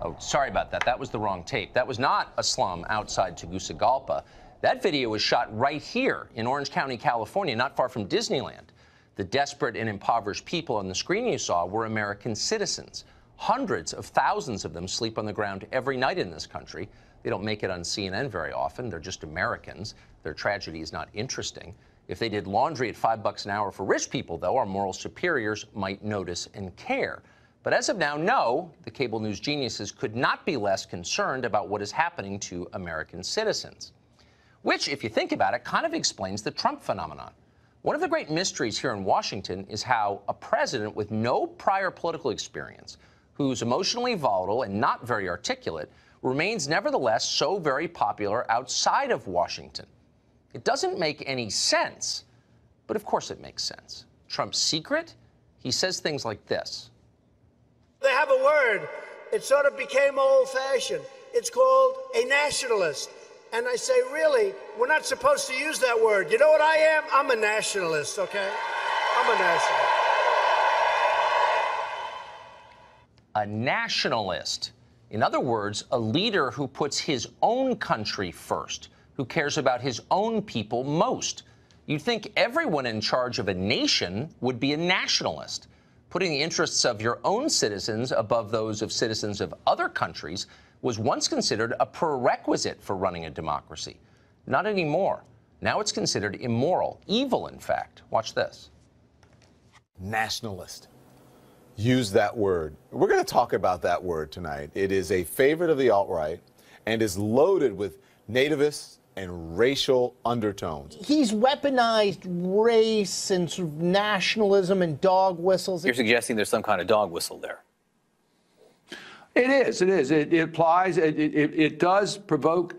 Oh, sorry about that. That was the wrong tape. That was not a slum outside Tegucigalpa. That video was shot right here in Orange County, California, not far from Disneyland. The desperate and impoverished people on the screen you saw were American citizens. Hundreds of thousands of them sleep on the ground every night in this country. They don't make it on CNN very often. They're just Americans. Their tragedy is not interesting. If they did laundry at $5 an hour for rich people, though, our moral superiors might notice and care. But as of now, no, the cable news geniuses could not be less concerned about what is happening to American citizens. Which, if you think about it, kind of explains the Trump phenomenon. One of the great mysteries here in Washington is how a president with no prior political experience, who's emotionally volatile and not very articulate, remains nevertheless so very popular outside of Washington. It doesn't make any sense, but of course it makes sense. Trump's secret? He says things like this. They have a word. It sort of became old-fashioned. It's called a nationalist. And I say, really, we're not supposed to use that word. You know what I am? I'm a nationalist, okay? I'm a nationalist. A nationalist. In other words, a leader who puts his own country first, who cares about his own people most. You'd think everyone in charge of a nation would be a nationalist. Putting the interests of your own citizens above those of citizens of other countries was once considered a prerequisite for running a democracy. Not anymore. Now it's considered immoral, evil, in fact. Watch this. Nationalist. Use that word. We're going to talk about that word tonight. It is a favorite of the alt-right and is loaded with nativist and racial undertones. He's weaponized race and sort of nationalism and dog whistles. You're suggesting there's some kind of dog whistle there. It is. It is. It applies. It does provoke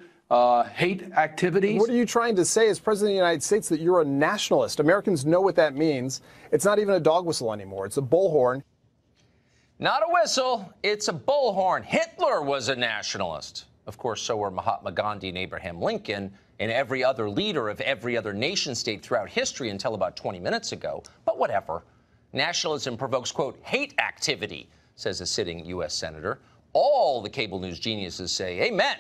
hate activities. What are you trying to say as President of the United States, that you're a nationalist? Americans know what that means. It's not even a dog whistle anymore. It's a bullhorn. Not a whistle. It's a bullhorn. Hitler was a nationalist. Of course, so were Mahatma Gandhi and Abraham Lincoln and every other leader of every other nation state throughout history until about 20 minutes ago. But whatever. Nationalism provokes, quote, hate activity, says a sitting U.S. senator. All the cable news geniuses say amen.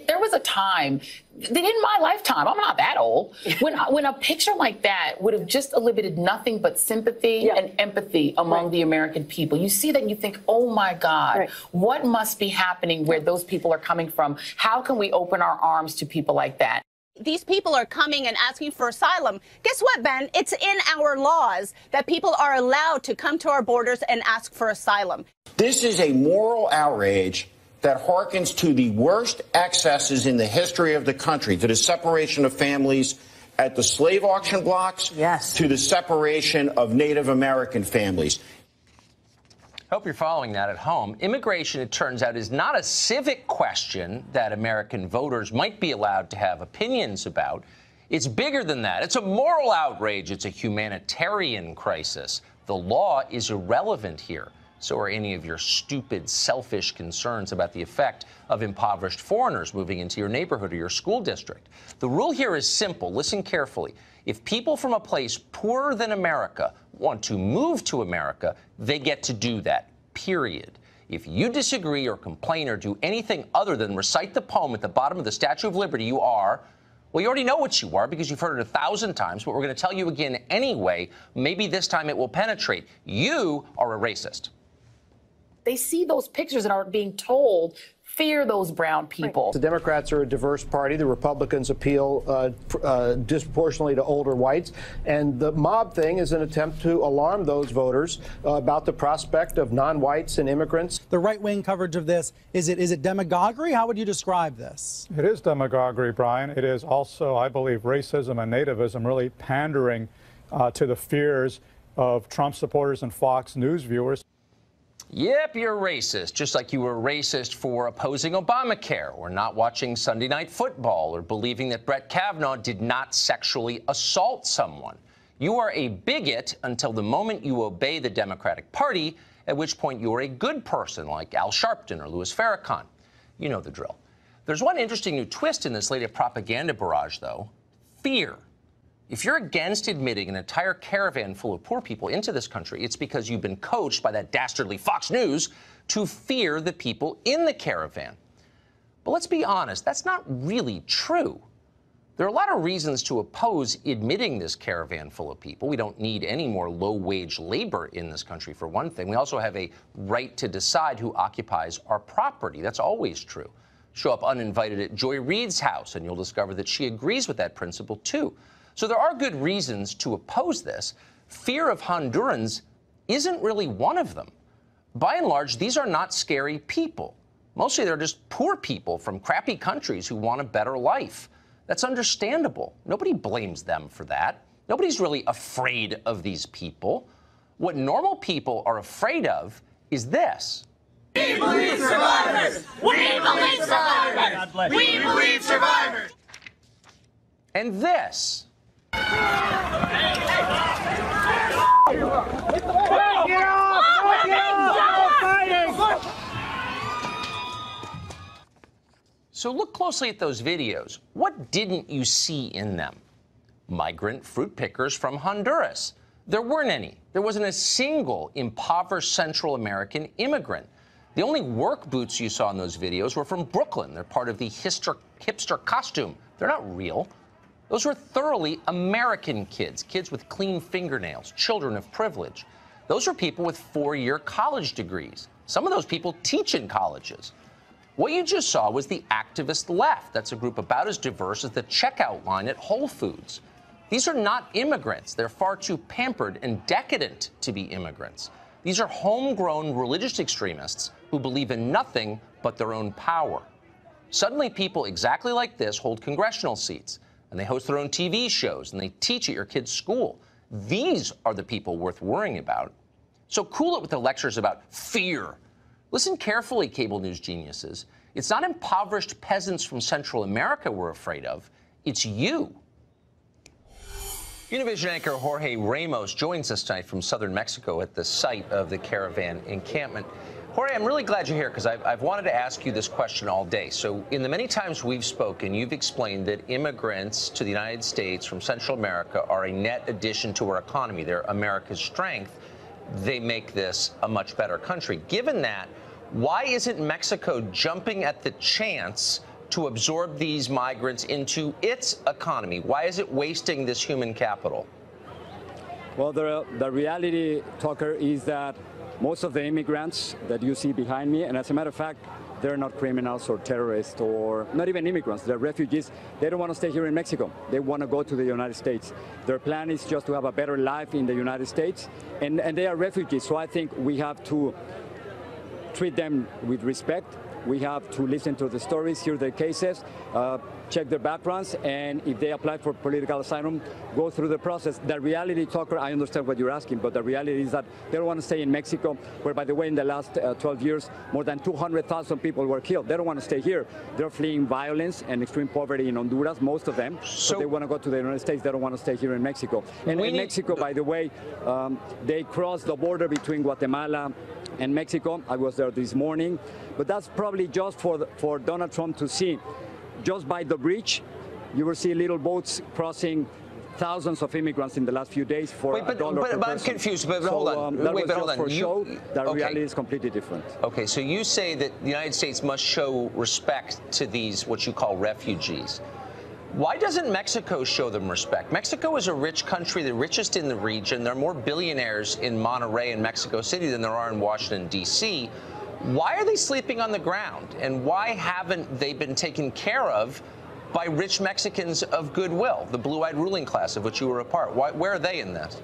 There was a time, in my lifetime, I'm not that old, when a picture like that would have just elicited nothing but sympathy and empathy among the American people. You see that and you think, oh, my God, what must be happening where those people are coming from? How can we open our arms to people like that? These people are coming and asking for asylum. Guess what, Ben? It's in our laws that people are allowed to come to our borders and ask for asylum. This is a moral outrage that harkens to the worst excesses in the history of the country, to the separation of families at the slave auction blocks, to the separation of Native American families. Hope you're following that at home. Immigration, it turns out, is not a civic question that American voters might be allowed to have opinions about. It's bigger than that. It's a moral outrage. It's a humanitarian crisis. The law is irrelevant here. So are any of your stupid, selfish concerns about the effect of impoverished foreigners moving into your neighborhood or your school district. The rule here is simple. Listen carefully. If people from a place poorer than America want to move to America, they get to do that, period. If you disagree or complain or do anything other than recite the poem at the bottom of the Statue of Liberty, you are, well, you already know what you are because you've heard it 1,000 times, but we're going to tell you again anyway. Maybe this time it will penetrate. You are a racist. They see those pictures and are being told, fear those brown people. The Democrats are a diverse party. The Republicans appeal disproportionately to older whites. And the mob thing is an attempt to alarm those voters about the prospect of non-whites and immigrants. The right-wing coverage of this, is it demagoguery? How would you describe this? It is demagoguery, Brian. It is also, I believe, racism and nativism really pandering to the fears of Trump supporters and Fox News viewers. Yep, you're racist, just like you were racist for opposing Obamacare or not watching Sunday Night Football or believing that Brett Kavanaugh did not sexually assault someone. You are a bigot until the moment you obey the Democratic Party, at which point you are a good person like Al Sharpton or Louis Farrakhan. You know the drill. There's one interesting new twist in this latest propaganda barrage, though. Fear. If you're against admitting an entire caravan full of poor people into this country, it's because you've been coached by that dastardly Fox News to fear the people in the caravan. But let's be honest, that's not really true. There are a lot of reasons to oppose admitting this caravan full of people. We don't need any more low-wage labor in this country, for one thing. We also have a right to decide who occupies our property. That's always true. Show up uninvited at Joy Reid's house, and you'll discover that she agrees with that principle, too. So there are good reasons to oppose this. Fear of Hondurans isn't really one of them. By and large, these are not scary people. Mostly they're just poor people from crappy countries who want a better life. That's understandable. Nobody blames them for that. Nobody's really afraid of these people. What normal people are afraid of is this. We believe survivors! We believe survivors! We believe survivors! And this. Get off! Get off! Fighting! So look closely at those videos. What didn't you see in them? Migrant fruit pickers from Honduras. There weren't any. There wasn't a single impoverished Central American immigrant. The only work boots you saw in those videos were from Brooklyn. They're part of the hipster costume. They're not real. Those were thoroughly American kids, kids with clean fingernails, children of privilege. Those are people with four-year college degrees. Some of those people teach in colleges. What you just saw was the activist left. That's a group about as diverse as the checkout line at Whole Foods. These are not immigrants. They're far too pampered and decadent to be immigrants. These are homegrown religious extremists who believe in nothing but their own power. Suddenly, people exactly like this hold congressional seats, and they host their own TV shows, and they teach at your kid's school. These are the people worth worrying about. So cool it with the lectures about fear. Listen carefully, cable news geniuses. It's not impoverished peasants from Central America we're afraid of. It's you. Univision anchor Jorge Ramos joins us tonight from southern Mexico at the site of the caravan encampment. Jorge, I'm really glad you're here because I've wanted to ask you this question all day. So in the many times we've spoken, you've explained that immigrants to the United States from Central America are a net addition to our economy. They're America's strength. They make this a much better country. Given that, why isn't Mexico jumping at the chance to absorb these migrants into its economy? Why is it wasting this human capital? Well, the reality, Tucker, is that most of the immigrants that you see behind me, and as a matter of fact, they're not criminals or terrorists or not even immigrants. They're refugees. They don't want to stay here in Mexico. They want to go to the United States. Their plan is just to have a better life in the United States, and they are refugees. So I think we have to treat them with respect. We have to listen to the stories, hear their cases, check their backgrounds, and if they apply for political asylum, go through the process. The reality, Tucker, I understand what you're asking, but the reality is that they don't want to stay in Mexico, where, by the way, in the last 12 years, more than 200,000 people were killed. They don't want to stay here. They're fleeing violence and extreme poverty in Honduras, most of them. So they want to go to the United States. They don't want to stay here in Mexico. And in Mexico, by the way, they crossed the border between Guatemala and Mexico. I was there this morning, but that's probably just for Donald Trump to see. Just by the bridge, you will see little boats crossing thousands of immigrants in the last few days for $1 per person. But I'm confused. But hold on. Hold on. For show, the reality is completely different. Okay, so you say that the United States must show respect to these, what you call refugees. Why doesn't Mexico show them respect? Mexico is a rich country, the richest in the region. There are more billionaires in Monterrey and Mexico City than there are in Washington, D.C. Why are they sleeping on the ground? And why haven't they been taken care of by rich Mexicans of goodwill, the blue-eyed ruling class of which you were a part? Where are they in this?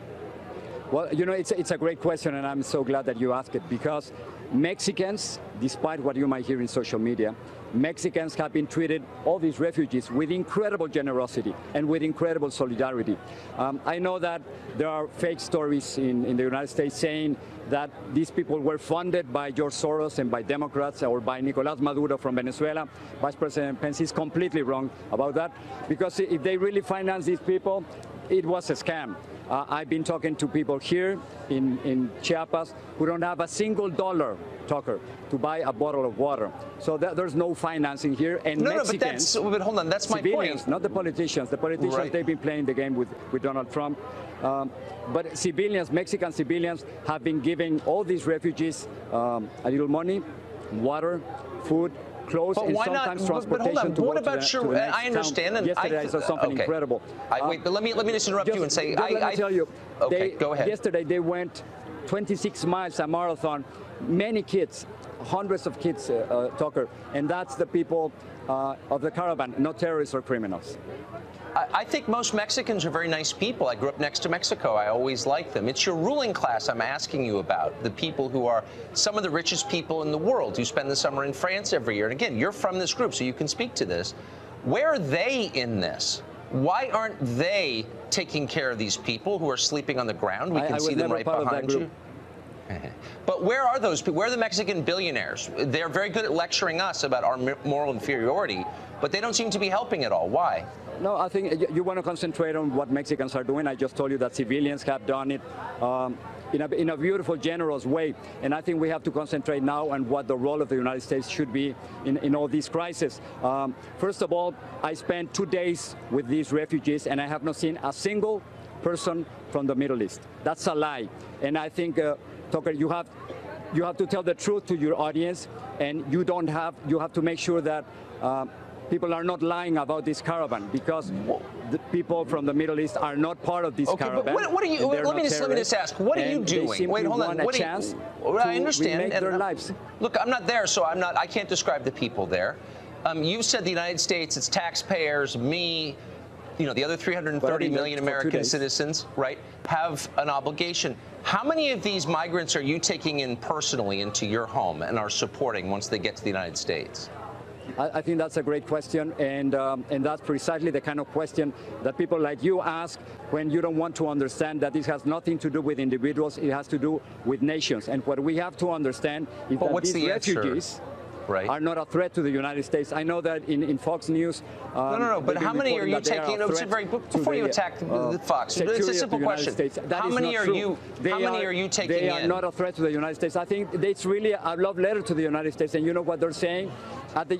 Well, you know, it's a great question, and I'm so glad that you asked it, because Mexicans, despite what you might hear in social media, Mexicans have been treated, all these refugees, with incredible generosity and with incredible solidarity. I know that there are fake stories in the United States saying that these people were funded by George Soros and by Democrats or by Nicolás Maduro from Venezuela. Vice President Pence is completely wrong about that, because if they really finance these people, it was a scam. I've been talking to people here in Chiapas who don't have a single dollar, Tucker, to buy a bottle of water. So there's no financing here. And no, Mexicans, but hold on, that's my civilians, point. Not the politicians. The politicians, right. They've been playing the game with Donald Trump. But civilians, Mexican civilians, have been giving all these refugees a little money, water, food, clothes, but and why sometimes not, transportation. But hold on, to what go about to the I understand. Town. Yesterday I saw something okay. incredible. Wait, but let me just interrupt you and say, let me tell you. Okay, go ahead. Yesterday they went 26 miles, a marathon. Many kids, hundreds of kids, Tucker, and that's the people of the Caravan, not terrorists or criminals. I think most Mexicans are very nice people. I grew up next to Mexico. I always liked them. It's your ruling class I'm asking you about, the people who are some of the richest people in the world who spend the summer in France every year. And again, you're from this group, so you can speak to this. Where are they in this? Why aren't they taking care of these people who are sleeping on the ground? We can see them right behind you. But where are those people? Where are the Mexican billionaires? They're very good at lecturing us about our moral inferiority, but they don't seem to be helping at all. Why? No, I think you want to concentrate on what Mexicans are doing. I just told you that civilians have done it in a beautiful, generous way. And I think we have to concentrate now on what the role of the United States should be in all these crises. First of all, I spent 2 days with these refugees, and I have not seen a single person from the Middle East. That's a lie. And I think, Tucker, you have to tell the truth to your audience, and you have to make sure that people are not lying about this caravan, because the people from the Middle East are not part of this caravan. But what are you? Let me just ask. What are you doing? Wait, hold on. I understand. Their lives. Look, I'm not there, so I can't describe the people there. You said the United States, its taxpayers, me, the other 330 million American citizens, right, have an obligation. How many of these migrants are you taking in personally into your home and are supporting once they get to the United States? I think that's a great question, and that's precisely the kind of question that people like you ask when you don't want to understand that this has nothing to do with individuals, it has to do with nations. And what we have to understand is that these refugees are not a threat to the United States. I know that in Fox News... No, but how many are you taking... Before you attack the Fox, it's a simple question. How many are you taking in? They are not a threat to the United States. I think it's really a love letter to the United States, and you know what they're saying?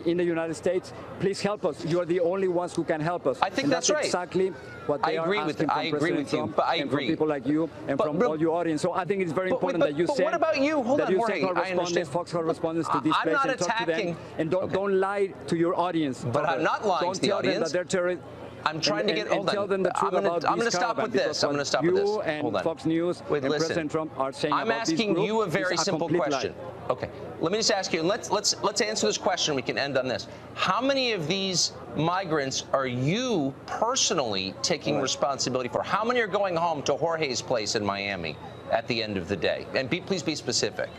In the United States, please help us. You are the only ones who can help us. I think that's right. Exactly what they are asking from President Trump and from people like you and from all your audience. So I think it's very important that you send. What about you? Hold on, Jorge. Fox correspondents to this place and talk to them, and don't lie to your audience. But I'm not lying to the audience. Don't tell them that they're terrorists. I'm trying to get. Hold on. Tell them the truth about I'm going to stop with this. I'm going to stop with this. You and Fox News and President Trump are saying. I'm asking you a very simple question. Okay, let me just ask you, and let's answer this question. We can end on this. How many of these migrants are you personally taking responsibility for? How many are going home to Jorge's place in Miami at the end of the day? And please be specific.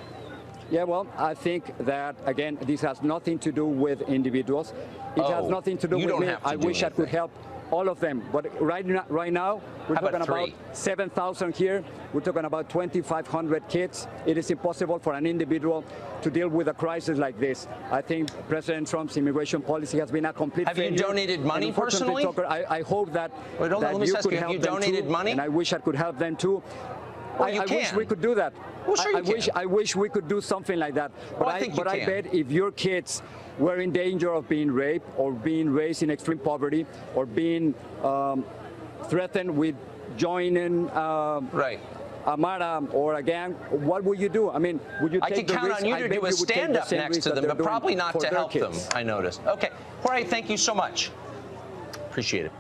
Yeah, well, I think that, again, this has nothing to do with individuals. It has nothing to do with me. I wish I could help all of them. But right now, we're talking about 7,000 here. We're talking about 2,500 kids. It is impossible for an individual to deal with a crisis like this. I think President Trump's immigration policy has been a complete failure. Have you donated money personally? Tucker, I hope that, you could help them donated too, money? And I wish I could help them too. Well, I wish we could do that. Well, sure I wish we could do something like that. But I bet if your kids were in danger of being raped or being raised in extreme poverty or being threatened with joining Amara or a gang, what would you do? I mean, would you take the risk? I could count on you to do a stand-up next to them, but probably not to help them, I noticed. Okay. Jorge, thank you so much. Appreciate it.